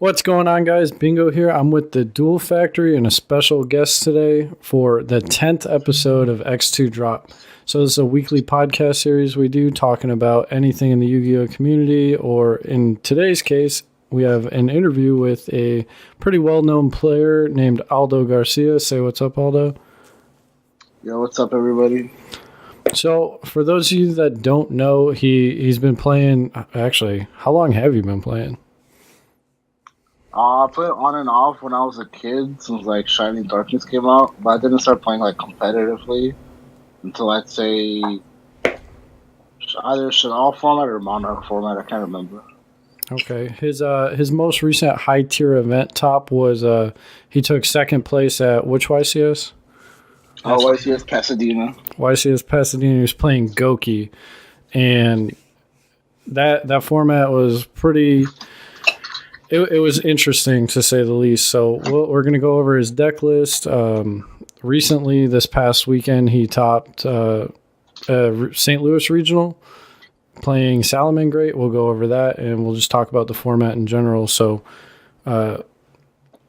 What's going on, guys? Bingo here. I'm with the Duel Factory and a special guest today for the 10th episode of X-2 Drop. So this is a weekly podcast series we do talking about anything in the Yu-Gi-Oh community, or in today's case, we have an interview with a pretty well-known player named Aldo Garcia. Say what's up, Aldo. Yo, what's up, everybody? So for those of you that don't know, he's been playing, actually, how long have you been playing? I played on and off when I was a kid, since like Shining Darkness came out, but I didn't start playing like competitively until I'd say either Chanel format or Monarch format. I can't remember. Okay, his most recent high tier event top was he took second place at which YCS? YCS Pasadena. YCS Pasadena. He was playing Goki, and that format was pretty. It was interesting, to say the least. So we're going to go over his deck list. Recently, this past weekend, he topped St. Louis Regional, playing Salamangreat. We'll go over that, and we'll just talk about the format in general. So,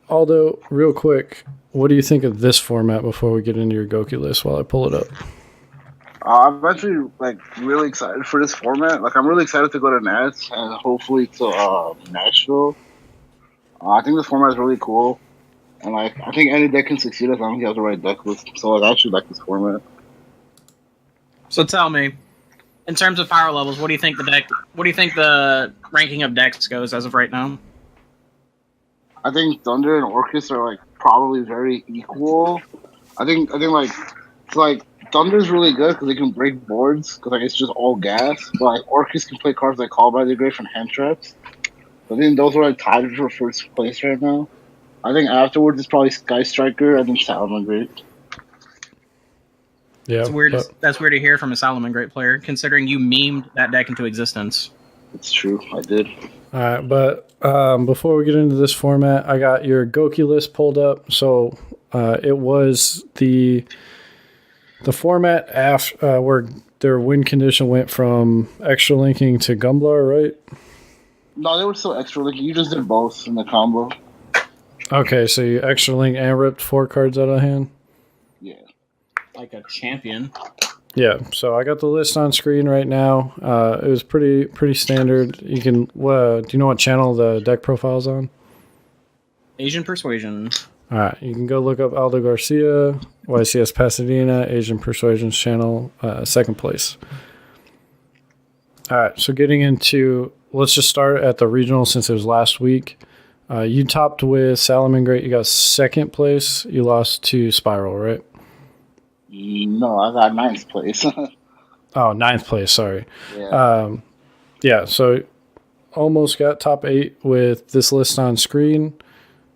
Aldo, real quick, what do you think of this format before we get into your Goki list while I pull it up? I'm actually really excited for this format. I'm really excited to go to Nats and hopefully to Nashville. I think this format is really cool, and I think any deck can succeed as long as you have the right deck list. So I actually like this format. So tell me, in terms of power levels, what do you think the ranking of decks goes as of right now? I think Thunder and Orcus are probably very equal. I think Thunder's really good because they can break boards because it's just all gas. But Orcus can play cards like Call by the Grave and Hand Traps. I think those are tied for first place right now. I think afterwards it's probably Sky Striker and then Salamangreat. Yeah, that's weird to hear from a Salamangreat player, considering you memed that deck into existence. It's true, I did. All right, but before we get into this format, I got your Goki list pulled up. So it was the format after where their win condition went from extra linking to Gumblar, right? No, they were still extra linking. You just did both in the combo. Okay, so you extra link and ripped 4 cards out of hand? Yeah. Like a champion. Yeah, so I got the list on screen right now. It was pretty standard. You can, do you know what channel the deck profile's on? Asian Persuasion. All right, you can go look up Aldo Garcia, YCS Pasadena, Asian Persuasion's channel, second place. All right, so getting into, let's just start at the regional since it was last week. You topped with Salamangreat. You got second place. You lost to Spiral, right? No, I got 9th place. Oh, 9th place, sorry. Yeah. So almost got top 8 with this list on screen.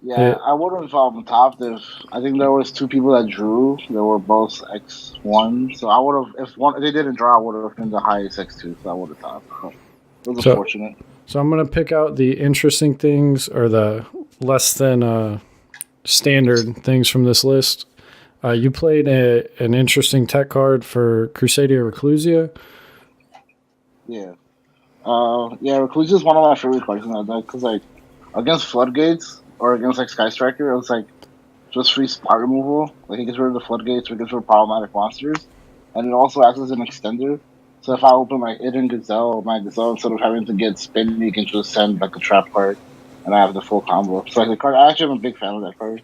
Yeah, I would have topped if I think there was 2 people that drew. They were both X1. So I would have, if they didn't draw, I would have been the highest X2. So I would have topped. It was unfortunate. So I'm going to pick out the interesting things or the less than standard things from this list. You played an interesting tech card for Crusadia Reclusia. Yeah. Reclusia is one of my favorite cards in that deck because, against Floodgates or against, Sky Striker, it was, just free spot removal. It gets rid of the Floodgates or it gets rid of problematic monsters. And it also acts as an extender. So if I open my Hidden Gazelle, instead of having to get spin, you can just send, a trap card, and I have the full combo. So, the card, I actually am a big fan of that card.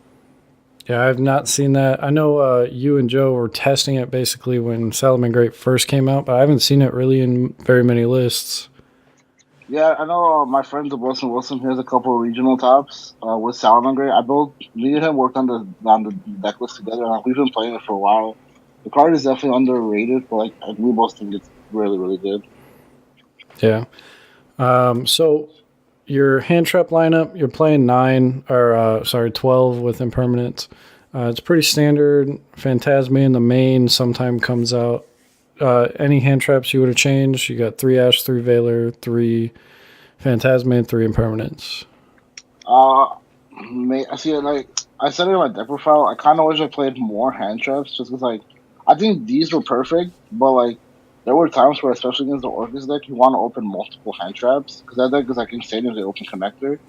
Yeah, I've not seen that. I know you and Joe were testing it basically when Salamangreat first came out, but I haven't seen it really in very many lists. Yeah, I know my friend Wilson. He has a couple of regional tops with Salamangreat. Me and him worked on the deck list together, and we've been playing it for a while. The card is definitely underrated, but we both think it's really, really good. Yeah. So your hand trap lineup, you're playing 12 with impermanence. It's pretty standard. Phantasma in the main sometime comes out. Any hand traps you would have changed? You got 3 Ash, 3 Valor, 3 Phantasma, and 3 impermanence. I see. I said it in my deck profile. I kind of wish I played more hand traps, just because I think these were perfect, but there were times where, especially against the Orcus deck, you want to open multiple hand traps because that deck is insane if they open connector.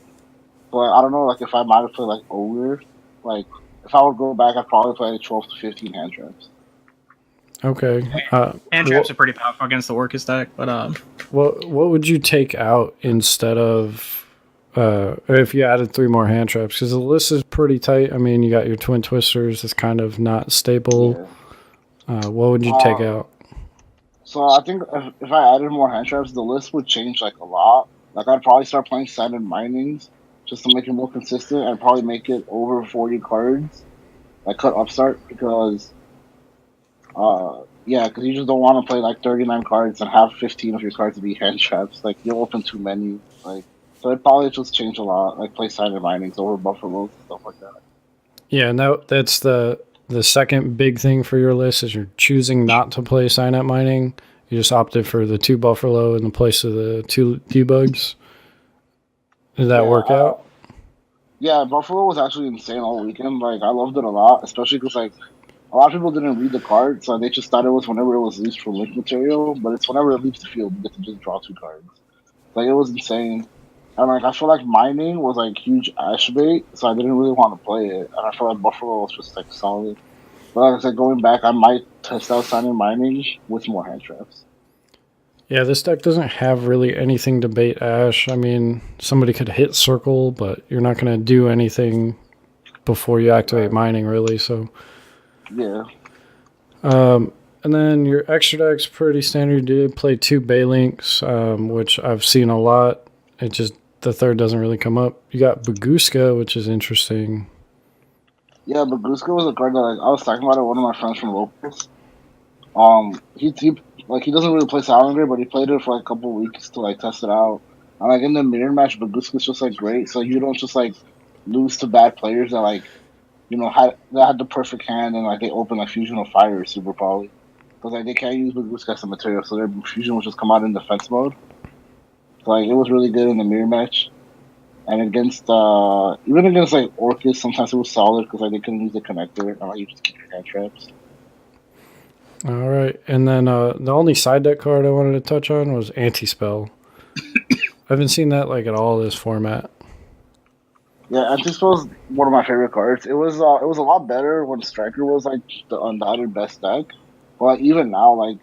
But I don't know, like if I might have played like ogre, like if I would go back, I'd probably play like 12 to 15 hand traps. Okay. Hand traps are pretty powerful against the Orcus deck, but what would you take out instead of if you added 3 more hand traps? Because the list is pretty tight. I mean, you got your twin twisters. It's kind of not stable. Yeah. What would you take out? So I think if I added more hand traps, the list would change like a lot. Like I'd probably start playing standard minings just to make it more consistent, and probably make it over 40 cards. Like cut upstart because because you just don't want to play like 39 cards and have 15 of your cards be hand traps. Like you'll open too many. Like so it probably just change a lot. Like play standard minings over buffaloes and stuff like that. Yeah, and that's the second big thing for your list is you're choosing not to play sign-up mining. You just opted for the 2 buffalo in the place of the 2 debugs. Did that work out? Yeah, buffalo was actually insane all weekend. Like I loved it a lot, especially because like a lot of people didn't read the card, so they just thought it was whenever it was leased for link material. But it's whenever it leaves the field, you get to just draw 2 cards. Like it was insane. And like I feel like mining was like huge ash bait, so I didn't really want to play it. And I feel like buffalo was just like solid. But like I said, going back, I might test out signing mining with more hand traps. Yeah, this deck doesn't have really anything to bait Ash. I mean, somebody could hit Circle, but you're not going to do anything before you activate mining, really. So, yeah. And then your extra deck's pretty standard. You did play 2 Baylinks, which I've seen a lot. It just, the third doesn't really come up. You got Baguska, which is interesting. Yeah, Baguska was a card that like, I was talking about it with one of my friends from Locals. He doesn't really play Salinger, but he played it for like a couple of weeks to like test it out. And like in the mirror match, Baguska's just like great, so you don't just like lose to bad players that like had the perfect hand and like they open like Fusion of Fire or Super Poly, because like they can't use Baguska as a material, so their Fusion will just come out in defense mode. So like it was really good in the mirror match. And against even against like Orcus, sometimes it was solid because like they couldn't use the connector, and like you just keep your hand traps. All right, and then the only side deck card I wanted to touch on was Anti-Spell. I haven't seen that like at all this format. Yeah, Anti-Spell is one of my favorite cards. It was a lot better when Striker was like the undoubted best deck, but like, even now, like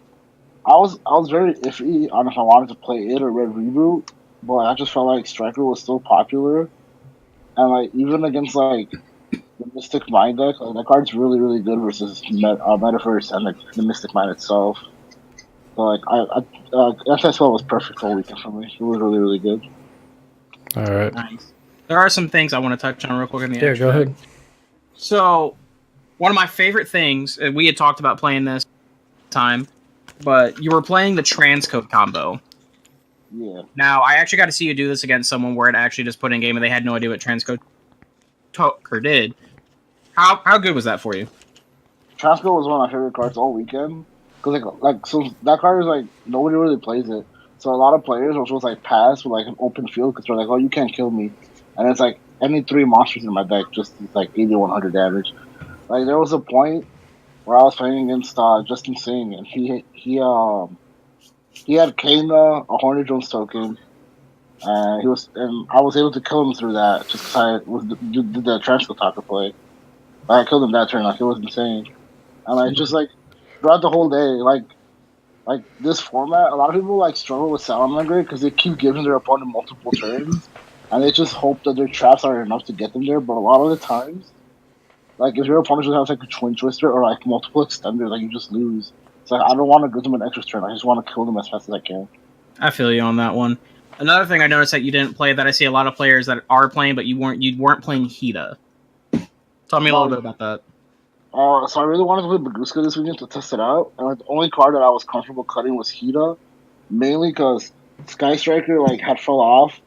I was very iffy on if I wanted to play it or Red Reboot, but I just felt like Striker was still popular, and like even against like the Mystic Mind deck, like that card's really really good versus Metaverse and like the Mystic Mind itself. So like Anti-Spell was perfect all weekend for me. It was really really good. All right. Nice. There are some things I want to touch on real quick in the go ahead. So, one of my favorite things, we had talked about playing this time, but you were playing the Transcode Combo. Yeah. Now, I actually got to see you do this against someone where it actually just put in game and they had no idea what Transcode did. How good was that for you? Transcode was one of my favorite cards all weekend. Because so that card is like nobody really plays it. So a lot of players will just like pass with like an open field because they're like, oh, you can't kill me, and it's like any 3 monsters in my deck just like 80 or 100 damage. Like there was a point where I was playing against Justin Singh, and he had Kana, a Hornet Jones token, and I was able to kill him through that just because did the Transcode Taco play. I killed him that turn. Like it was insane, and like just like throughout the whole day, like this format, a lot of people like struggle with Salamander because they keep giving their opponent multiple turns, and they just hope that their traps are enough to get them there. But a lot of the times, like if your opponent just has like a Twin Twister or like multiple extenders, like you just lose. It's like I don't want to give them an extra turn. I just want to kill them as fast as I can. I feel you on that one. Another thing I noticed that you didn't play that I see a lot of players that are playing, but you weren't playing Hida. Tell me a little bit about that. So I really wanted to play Baguska this weekend to test it out, and like, the only card that I was comfortable cutting was Hida, mainly because Sky Striker like had fell off.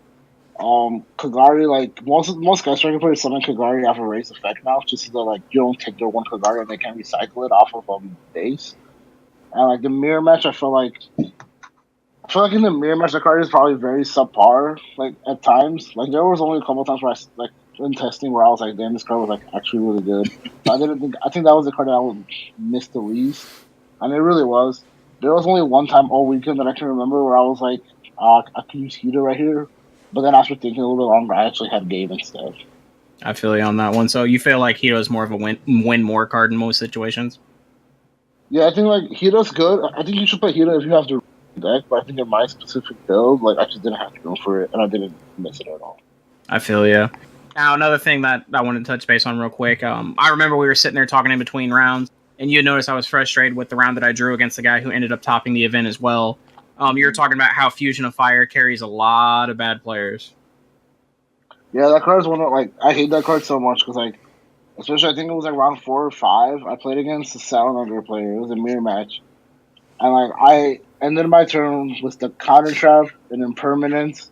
Kagari, like most Sky Striker players summon Kagari off a raised effect now, just so that like you don't take their one Kagari and they can recycle it off of base. And like the mirror match, I feel like in the mirror match the card is probably very subpar. Like at times, like there was only a couple times where I like in testing where I was like, damn, this card was like actually really good. But I think that was the card that I would miss the least, and it really was. There was only one time all weekend that I can remember where I was like, I could use Hida right here, But then after thinking a little bit longer, I actually had Gabe instead. I feel you on that one. So you feel like Hito is more of a win more card in most situations? Yeah, I think like Hito's good. I think you should play Hito if you have to deck, but I think in my specific build, like I just didn't have to go for it, and I didn't miss it at all. I feel you. Now, another thing that I wanted to touch base on real quick. I remember we were sitting there talking in between rounds, and you had noticed I was frustrated with the round that I drew against the guy who ended up topping the event as well. You were talking about how Fusion of Fire carries a lot of bad players. Yeah, that card is one of like I hate that card so much because like, especially I think it was like round 4 or 5. I played against a Salamander player. It was a mirror match, and like I ended my turn with the counter trap, an impermanence,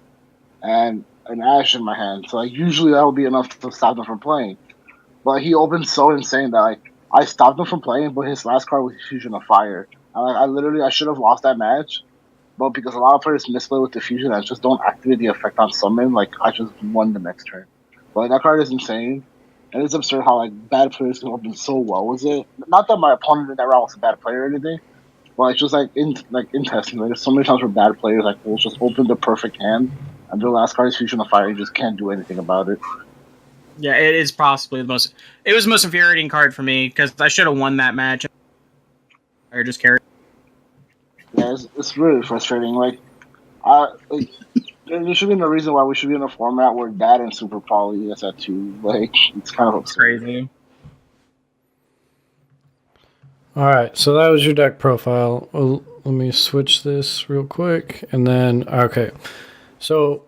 and an Ash in my hand. So like usually that would be enough to stop him from playing. But he opened so insane that like I stopped him from playing, but his last card was Fusion of Fire. And like I should have lost that match, but because a lot of players misplay with the Fusion and just don't activate the effect on summon, like I just won the next turn. But like, that card is insane. And it's absurd how like bad players can open so well with it. Not that my opponent in that round was a bad player or anything, but it's just like in testing, like, there's so many times where bad players like will just open the perfect hand, and their last card is Fusion of Fire. You just can't do anything about it. Yeah, it is possibly the most. It was the most infuriating card for me because I should have won that match. I just carried. Yeah, it's really frustrating. Like there should be no reason why we should be in a format where that and Super Poly is at 2. Like it's kind of absurd. Crazy. All right, so that was your deck profile. Well, let me switch this real quick, and then okay. So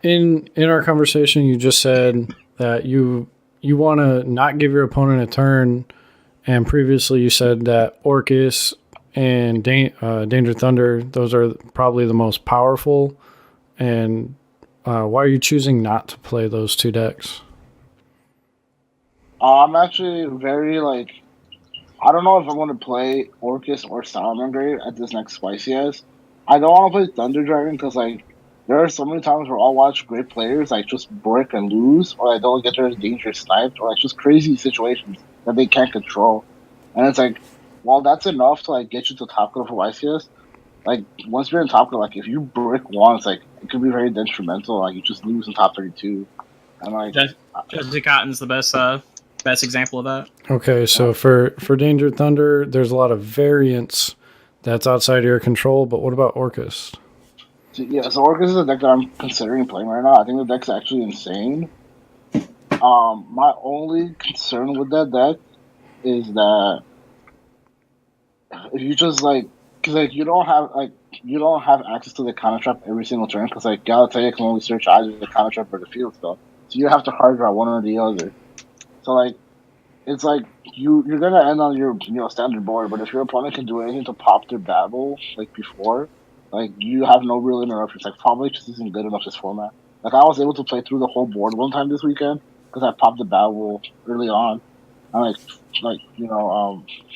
in our conversation, you just said that you want to not give your opponent a turn, and previously you said that Orcus and Danger Thunder, those are probably the most powerful. And why are you choosing not to play those 2 decks? I'm actually very like. I don't know if I want to play Orcus or Salamander at this next YCS. I don't want to play Thunder Dragon because like there are so many times where I'll watch great players like just brick and lose, or like don't get their danger sniped, or like just crazy situations that they can't control. And it's like, while that's enough to like get you to top code for YCS, like once you're in top code, like if you brick once, like it could be very detrimental. Like you just lose in top 32. And like Jesse Cotton's the best example of that. Okay, so for Danger Thunder, there's a lot of variance that's outside of your control, but what about Orcus? Yeah, so Orcus is a deck that I'm considering playing right now. I think the deck's actually insane. My only concern with that deck is that if you just like, because like you don't have access to the counter trap every single turn, because like Galatea can only search either the counter trap or the field spell, so you have to hard draw one or the other. So like, it's like you're gonna end on your standard board, but if your opponent can do anything to pop their battle like before, like you have no real interruptions. Like probably just isn't good enough this format. Like I was able to play through the whole board one time this weekend because I popped the battle early on, and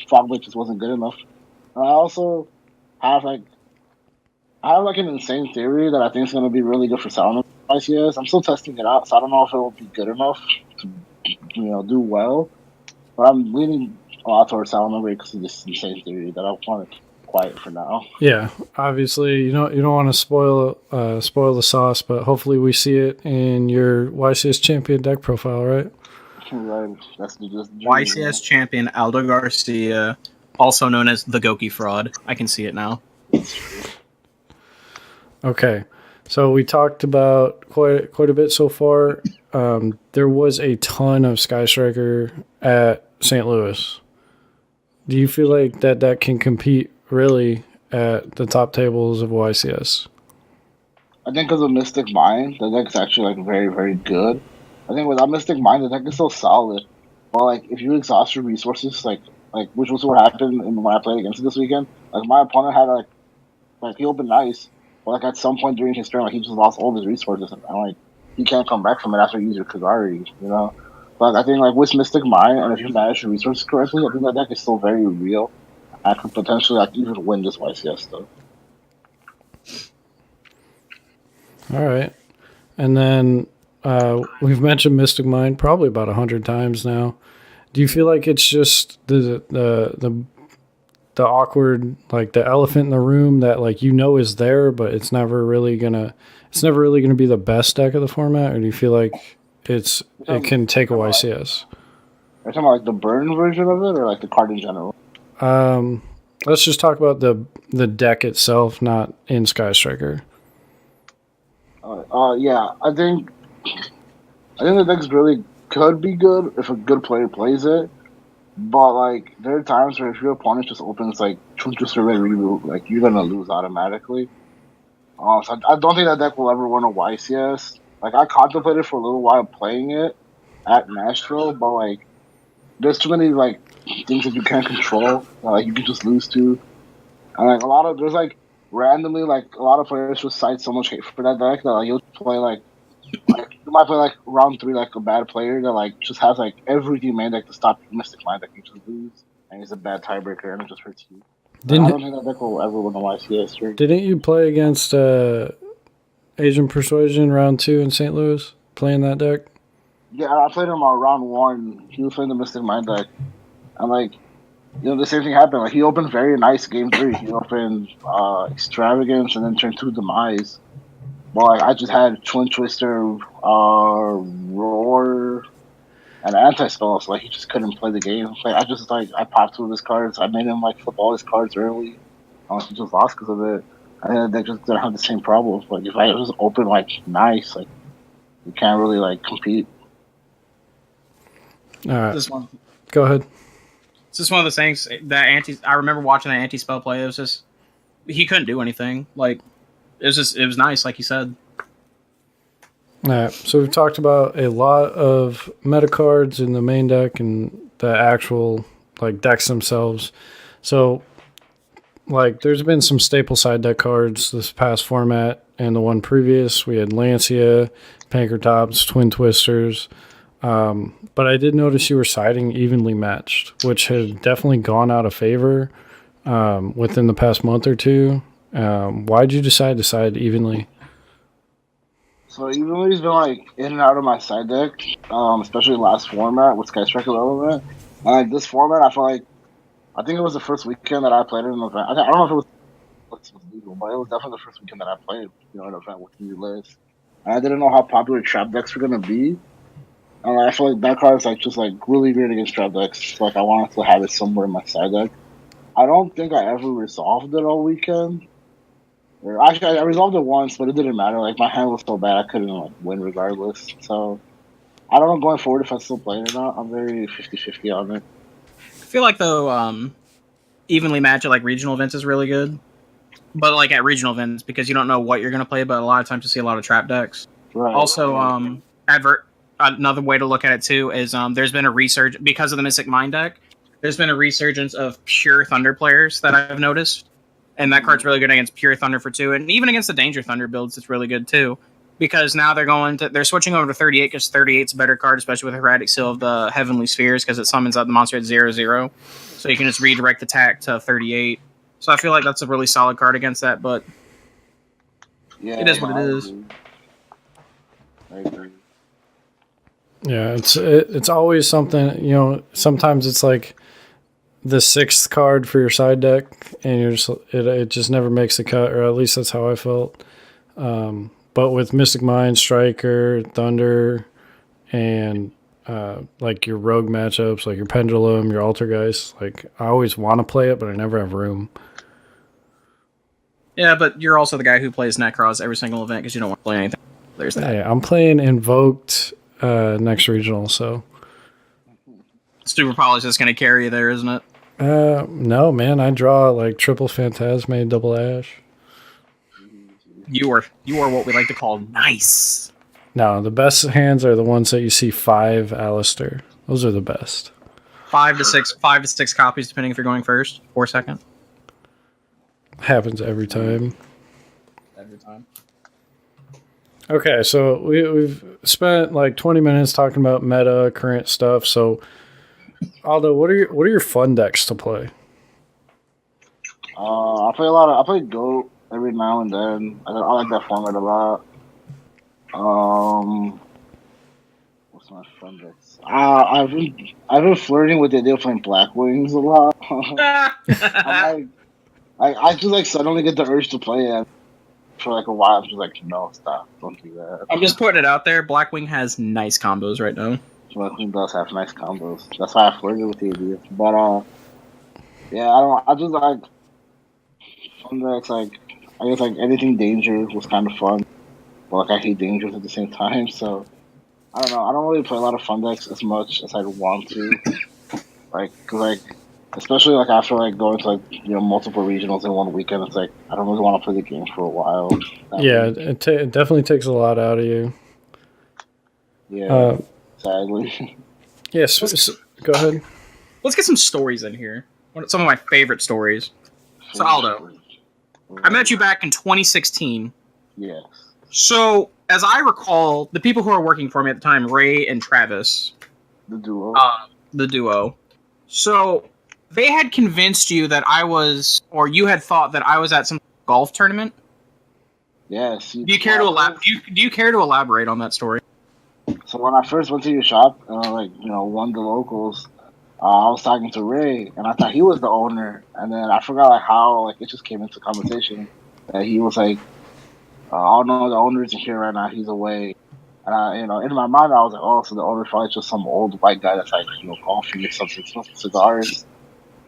Fog Blade just wasn't good enough. And I also have like an insane theory that I think is gonna be really good for Salamander ICS. I'm still testing it out, so I don't know if it will be good enough to do well, but I'm leaning a lot towards Salamander because of this insane theory that I want to quiet for now. Yeah, obviously you don't want to spoil the sauce, but hopefully we see it in your YCS champion deck profile, right? Right. That's just YCS champion Aldo Garcia, also known as the Goki fraud. I can see it now. Okay, so we talked about quite a bit so far. There was a ton of Sky Striker at St. Louis. Do you feel like that can compete really at the top tables of YCS? I think because of Mystic Mind, the deck's actually like very, very good. I think without Mystic Mind, the deck is still solid. But like if you exhaust your resources, like which was what happened when I played against it this weekend. Like my opponent had like he opened nice, but like at some point during his turn, like he just lost all his resources, and like he can't come back from it after you use your Kazari, But I think like with Mystic Mind, and if you manage your resources correctly, I think that deck is still very real. I could potentially like even win this YCS though. All right, and then we've mentioned Mystic Mind probably about 100 times now. Do you feel like it's just the awkward, like the elephant in the room that like is there, but it's never really gonna be the best deck of the format? Or do you feel like it can take a YCS? Are you talking about like the burn version of it, or like the card in general? Let's just talk about the deck itself, not in Sky Striker. Yeah, I think the deck's really could be good if a good player plays it. But like there are times where if your opponent just opens like just a red reboot, like you're gonna lose automatically. So I don't think that deck will ever win a YCS. Like I contemplated for a little while playing it at Nashville, but like there's too many like things that you can't control, like you can just lose to. And like there's like randomly like a lot of players just cite so much hate for that deck that like you'll play like you might play like round 3 like a bad player that like just has like everything main deck to stop Mystic Mind that you just lose, and he's a bad tiebreaker and it just hurts you. I don't think that deck will ever win a YCS. Right? Didn't you play against Asian Persuasion round 2 in St. Louis playing that deck? Yeah, I played him on round 1. He was playing the Mystic Mind deck, and like the same thing happened. Like he opened very nice game 3. He opened Extravagance and then turn 2 Demise. Well, like, I just had Twin Twister, Roar, and Anti-Spell, so like he just couldn't play the game. Like I popped 2 of his cards. I made him like flip all his cards early. He just lost because of it. I think they just didn't have the same problems. Like if I just open like nice, like you can't really like compete. All right, go ahead. It's just one of those things that I remember watching that anti-spell play. It was just he couldn't do anything. Like it was nice, like you said. All right, so we've talked about a lot of meta cards in the main deck and the actual like decks themselves. So like there's been some staple side deck cards this past format and the one previous. We had Lancia, Pankratops, Twin Twisters. But I did notice you were siding evenly matched, which had definitely gone out of favor within the past month or two. Why'd you decide to side evenly? So evenly's been like in and out of my side deck, especially last format with Sky Striker Relevant. And like this format, I think it was the first weekend that I played it in an event. I don't know if it was legal, but it was definitely the first weekend that I played, an event with new list. And I didn't know how popular trap decks were gonna be. And I feel like that card is like just like really weird against trap decks. So, like I wanted to have it somewhere in my side deck. I don't think I ever resolved it all weekend. Or actually, I resolved it once, but it didn't matter. Like my hand was so bad, I couldn't like win regardless. So I don't know going forward if I still play it or not. I'm very 50-50 on it. I feel like though, evenly matched at like regional events is really good. But like at regional events, because you don't know what you're gonna play, but a lot of times you see a lot of trap decks. Right. Also, another way to look at it too is there's been a resurgence because of the Mystic Mind deck. There's been a resurgence of pure Thunder players that I've noticed, and that card's really good against pure Thunder for 2, and even against the Danger Thunder builds, it's really good too. Because now they're switching over to 38 because 38's a better card, especially with Erratic Seal of the Heavenly Spheres, because it summons out the monster at 0/0, so you can just redirect attack to 38. So I feel like that's a really solid card against that, but yeah, it is what it is. I agree. Yeah, it's always something, sometimes it's like the 6th card for your side deck, and it just never makes the cut, or at least that's how I felt. But with Mystic Mind, Striker, Thunder, and like your rogue matchups, like your Pendulum, your Altergeist, like I always want to play it, but I never have room. Yeah, but you're also the guy who plays Necros every single event because you don't want to play anything. There's that. Yeah, I'm playing Invoked next regional, so Super Polish is going to carry you there, isn't it? No, man, I draw like triple Phantasme, double Ash. You are what we like to call nice. No, the best hands are the ones that you see 5 Alistair. Those are the best. 5 to 6 copies, depending if you're going first or second. Happens every time. Every time. Okay, so we've spent like 20 minutes talking about meta, current stuff. So, Aldo, what are your fun decks to play? I play Goat every now and then. I like that format a lot. What's my fun decks? I've been flirting with the idea of playing Black Wings a lot. I'm I just like suddenly get the urge to play it for like a while. I'm just like, no, stop, don't do that. I'm just putting it out there. Blackwing has nice combos right now. Black Wing does have nice combos. That's why I flirted with the idea. But yeah, I don't. I just like fun decks. Like I guess like anything danger was kind of fun, but like I hate dangers at the same time. So I don't know. I don't really play a lot of fun decks as much as I'd want to. Like, cause like, especially like after like going to like multiple regionals in one weekend, it's like I don't really want to play the game for a while. Yeah, it definitely takes a lot out of you. Yeah, sadly. Yes. Go ahead. Let's get some stories in here. Some of my favorite stories. So Aldo, I met you back in 2016. Yes. So, as I recall, the people who were working for me at the time, Ray and Travis, The duo. the duo. So, they had convinced you that I was, or you had thought that I was at some golf tournament. Yes. Do you care to do you care to elaborate on that story? So when I first went to your shop, like won the locals, I was talking to Ray, and I thought he was the owner, and then I forgot like how like it just came into conversation that he was like, "Oh no, the owner isn't here right now. He's away." And I, in my mind, I was like, "Oh, so the owner's probably just some old white guy that's like golfing or something, smoking cigars."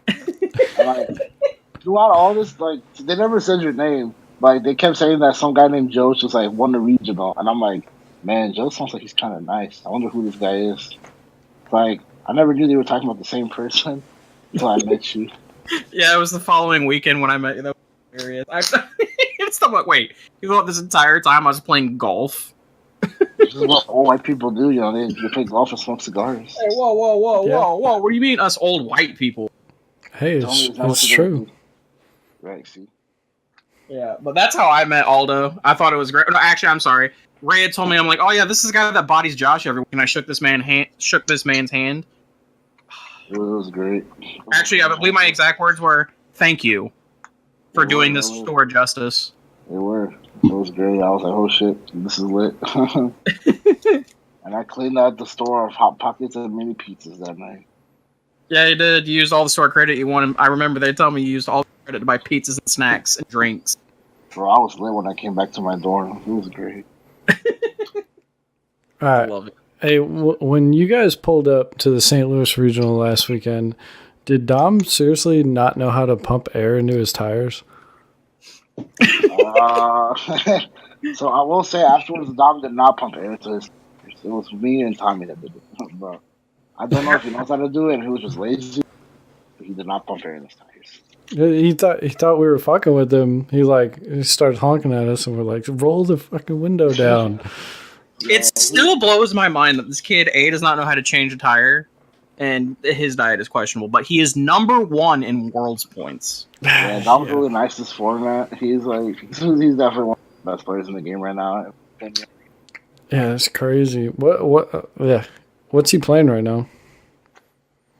And like throughout all this, like they never said your name. Like they kept saying that some guy named Joe just like won the regional, and I'm like, man, Joe sounds like he's kind of nice. I wonder who this guy is. Like I never knew they were talking about the same person until I met you. Yeah, it was the following weekend when I met you. That was hilarious. It's the wait. You thought this entire time I was playing golf? This is what old white people do. They play golf and smoke cigars. Hey, whoa! What do you mean, us old white people? Hey, it's true. Right, see? Yeah, but that's how I met Aldo. I thought it was great. No, actually, I'm sorry. Ray had told me, I'm like, oh yeah, this is the guy that bodies Josh every week, and I shook this man's hand. It was great. Actually, I believe my exact words were, "Thank you for doing this store justice." They were. It was great. I was like, oh shit, this is lit. And I cleaned out the store of Hot Pockets and mini pizzas that night. Yeah, you did. You used all the store credit you wanted. I remember they told me you used all the credit to buy pizzas and snacks and drinks. Bro, I was lit when I came back to my dorm. It was great. All right. I love it. Hey, when you guys pulled up to the St. Louis Regional last weekend, did Dom seriously not know how to pump air into his tires? So I will say afterwards, Dom did not pump air to his tires. It was me and Tommy that did it. But I don't know if he knows how to do it and he was just lazy. But he did not pump air in his tires. He thought we were fucking with him. He started honking at us, and we're like, "Roll the fucking window down." It still blows my mind that this kid does not know how to change a tire, and his diet is questionable. But he is number 1 in world's points. Yeah, Dom's really nice this format. He's definitely one of the best players in the game right now. Yeah, that's crazy. What's he playing right now?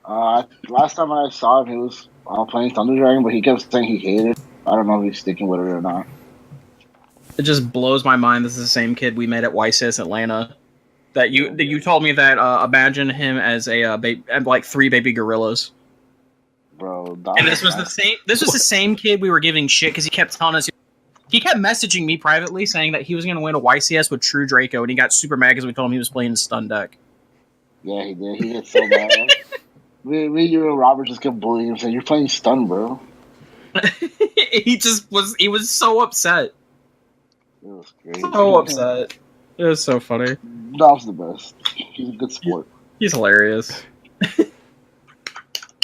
Last time I saw him, he was playing Thunder Dragon, but he kept saying he hated it. I don't know if he's sticking with it or not. It just blows my mind. This is the same kid we met at YCS Atlanta. That you told me that imagine him as like 3 baby gorillas. Bro, and this was the same. This was the same kid we were giving shit because he kept telling us. He kept messaging me privately saying that he was going to win a YCS with True Draco, and he got super mad because we told him he was playing stun deck. Yeah, he did. He did so bad. You and Robert just kept bullying him, saying, "You're playing stun, bro." He was so upset. It was great. So upset. It was so funny. Dom's the best. He's a good sport. He's hilarious.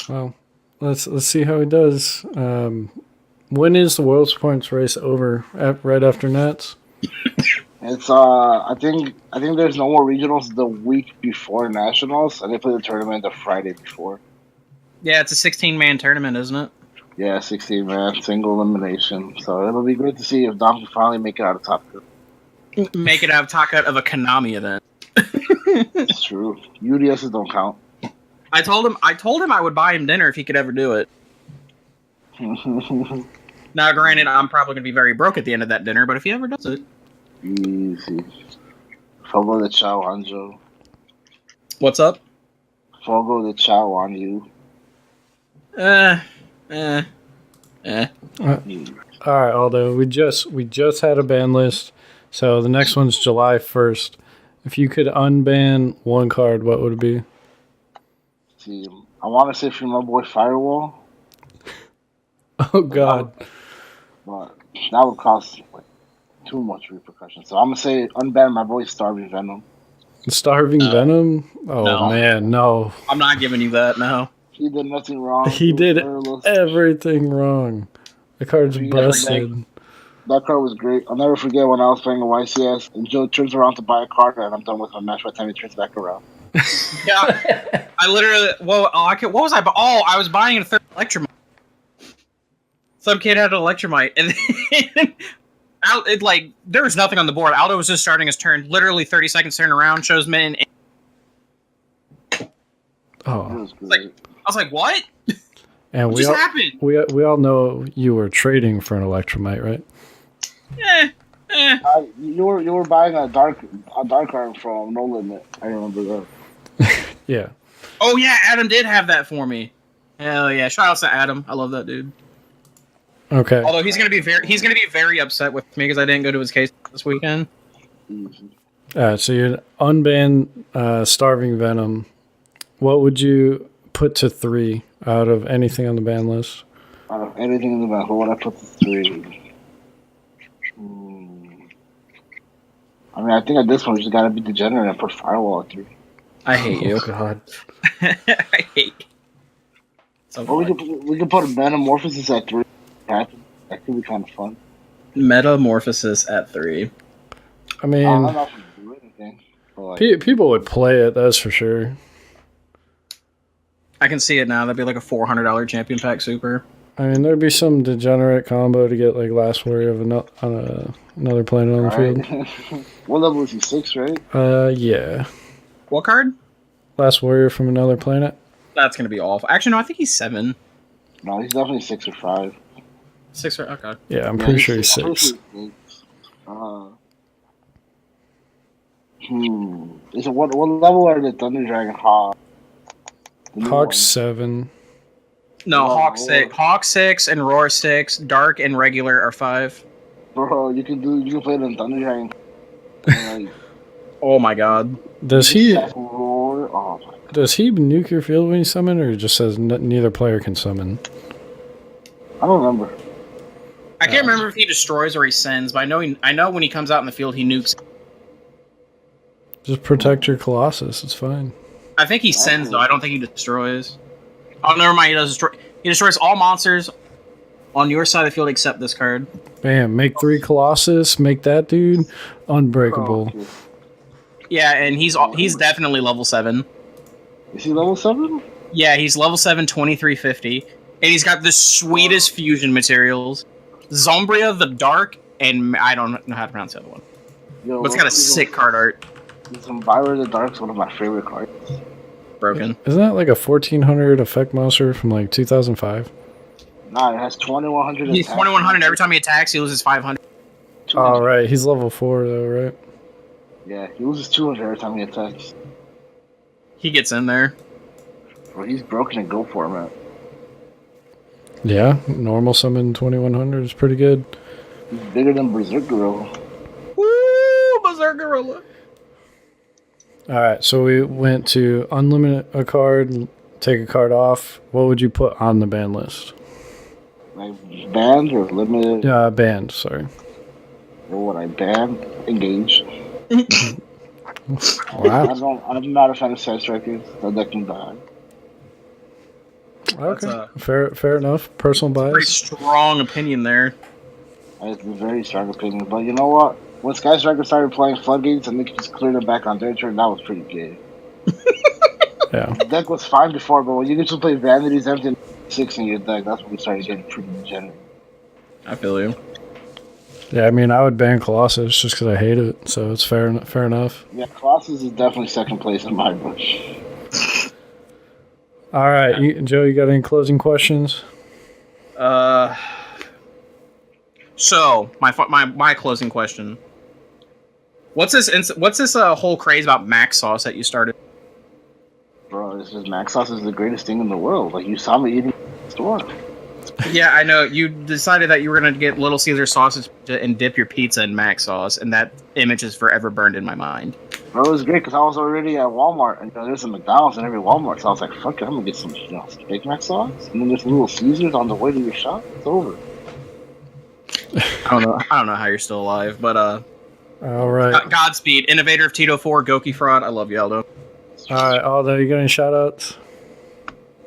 Well, let's see how he does. When is the World's Points race over? Right after Nats? It's I think there's no more regionals the week before nationals, and they play the tournament the Friday before. Yeah, it's a 16-man tournament, isn't it? Yeah, 16-man single elimination. So it'll be great to see if Dom can finally make it out of top cut. Make it out of top cut of a Konami event. It's true. UDSs don't count. I told him I would buy him dinner if he could ever do it. Now, granted, I'm probably going to be very broke at the end of that dinner, but if he ever does it. Easy. Follow the Chow Hanjo. What's up? Fogo the Chow on you. All right, Aldo. We just had a ban list, so the next one's July 1st. If you could unban one card, what would it be? See, I want to say from my boy Firewall, Oh God. but that would cost like too much repercussion. So I'm gonna say unban my boy Starving Venom. Starving Venom? Oh No. man, no. I'm not giving you that. No. He did nothing wrong. He did was everything wrong. The card's You guys busted. That card was great. I'll never forget when I was playing a YCS and Joe turns around to buy a card and I'm done with my match by the time he turns back around. Yeah. I literally. Well, what was I? I was buying a third Electromite. Some kid had an Electromite, and then there was nothing on the board. Aldo was just starting his turn. Literally 30 seconds turn around, shows min. Oh. It was great. I was like, what? And What just happened? we all know you were trading for an Electromite, right? You were buying a dark arm from No Limit. I remember that. Yeah. Oh yeah, Adam did have that for me. Hell yeah! Shout out to Adam. I love that dude. Okay. Although he's gonna be very upset with me because I didn't go to his case this weekend. Easy. So you unban Starving Venom. What would you put to 3 out of anything on the ban list? Out of anything in the back, what would I put the 3? I mean, I think at this point, you just gotta be degenerate and put Firewall at 3. I hate you. Oh, God. I hate you. So Or we could put a Metamorphosis at 3. That could be kind of fun. Metamorphosis at 3. I mean, I don't know if we do anything. But like, people would play it, that's for sure. I can see it now. That'd be like a $400 champion pack super. I mean, there'd be some degenerate combo to get like Last Warrior of another planet on the field. What level is he? 6, right? Yeah. What card? Last Warrior from another planet. That's gonna be awful. Actually, no. I think he's 7. No, he's definitely 6 or 5. 6 or okay. Yeah, I'm pretty sure he's 6. Is it what level are the Thunder Dragon Hawk? Hawk 7. No, Oh, Hawk 6 and Roar 6. Dark and regular are 5. Bro, you can play the Thunder Dragon. Like, Oh my god. Does he Roar? Oh my god. does he nuke your field when you summon, or it just says neither player can summon? I don't remember. I can't remember if he destroys or he sends, but I know when he comes out in the field he nukes. Just protect your Colossus. It's fine. I think he sends though. I don't think he destroys. Oh, never mind. He does destroy. He destroys all monsters on your side of the field except this card. Bam! Make 3 Colossus. Make that dude unbreakable. Oh, okay. Yeah, and he's definitely level 7. Is he level 7? Yeah, he's level 7, 2350, and he's got the sweetest fusion materials. Zombria the Dark, and I don't know how to pronounce the other one. Yo, But it's got a sick card art. Zombira the Dark's one of my favorite cards. Broken. Isn't that like a 1400 effect monster from like 2005? Nah, it has 2100. He's 2100. Every time he attacks, he loses 500. Oh, right. He's level 4 though, right? Yeah, he loses 200 every time he attacks. He gets in there. Bro, he's broken in Go format. Yeah, normal summon 2100 is pretty good. He's bigger than Berserk Gorilla. Woo! Berserk Gorilla. Alright, so we went to unlimit a card, take a card off. What would you put on the ban list? Like, banned or limited? Banned, sorry. Or what I banned? Engage. Wow. I'm not a fan of Side Strikers. That deck can die. Okay, fair enough. Personal Very bias. strong opinion there. It's a very strong opinion. But you know what? When Sky Striker started playing Floodgates and they just cleared it back on their turn, that was pretty good. Yeah. The deck was fine before, but when you get to play Vanity's Empty and 6 in your deck, that's when we started getting pretty degenerate. I feel you. Yeah, I mean, I would ban Colossus just because I hate it, so it's fair enough. Yeah, Colossus is definitely second place in my book. All right, Joe, you got any closing questions? So my closing question. What's this whole craze about Max Sauce that you started? Bro, it's just mac sauce is the greatest thing in the world. Like, you saw me eating in the store. Yeah, I know. You decided that you were going to get Little Caesar sausage and dip your pizza in mac sauce, and that image is forever burned in my mind. Bro, it was great because I was already at Walmart, and there's a McDonald's in every Walmart, so I was like, fuck it, I'm going to get some steak mac sauce, and then there's Little Caesars on the way to your shop. It's over. I don't know how you're still alive, but All right. Godspeed, innovator of Tito 4, Goki Fraud. I love you, Aldo. All right, Aldo, you got any shout-outs?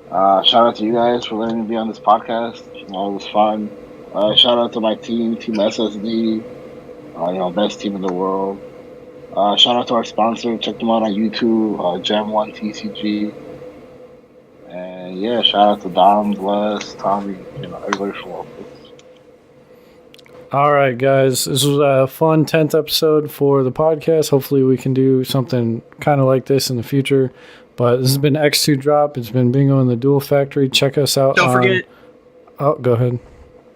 Shout out to you guys for letting me be on this podcast. It was fun. Shout out to my team, Team SSD. Best team in the world. Shout out to our sponsor. Check them out on YouTube, Gem1 TCG. And yeah, shout out to Dom, Bless, Tommy, everybody from Office. All right, guys. This was a fun 10th episode for the podcast. Hopefully we can do something kind of like this in the future. But this has been X2 Drop. It's been Bingo in the Duel Factory. Check us out. Don't forget. Oh, go ahead.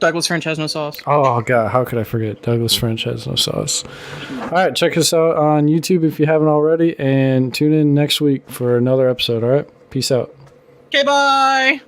Douglas French has no sauce. Oh, God. How could I forget? Douglas French has no sauce. All right. Check us out on YouTube if you haven't already. And tune in next week for another episode. All right. Peace out. Okay, bye.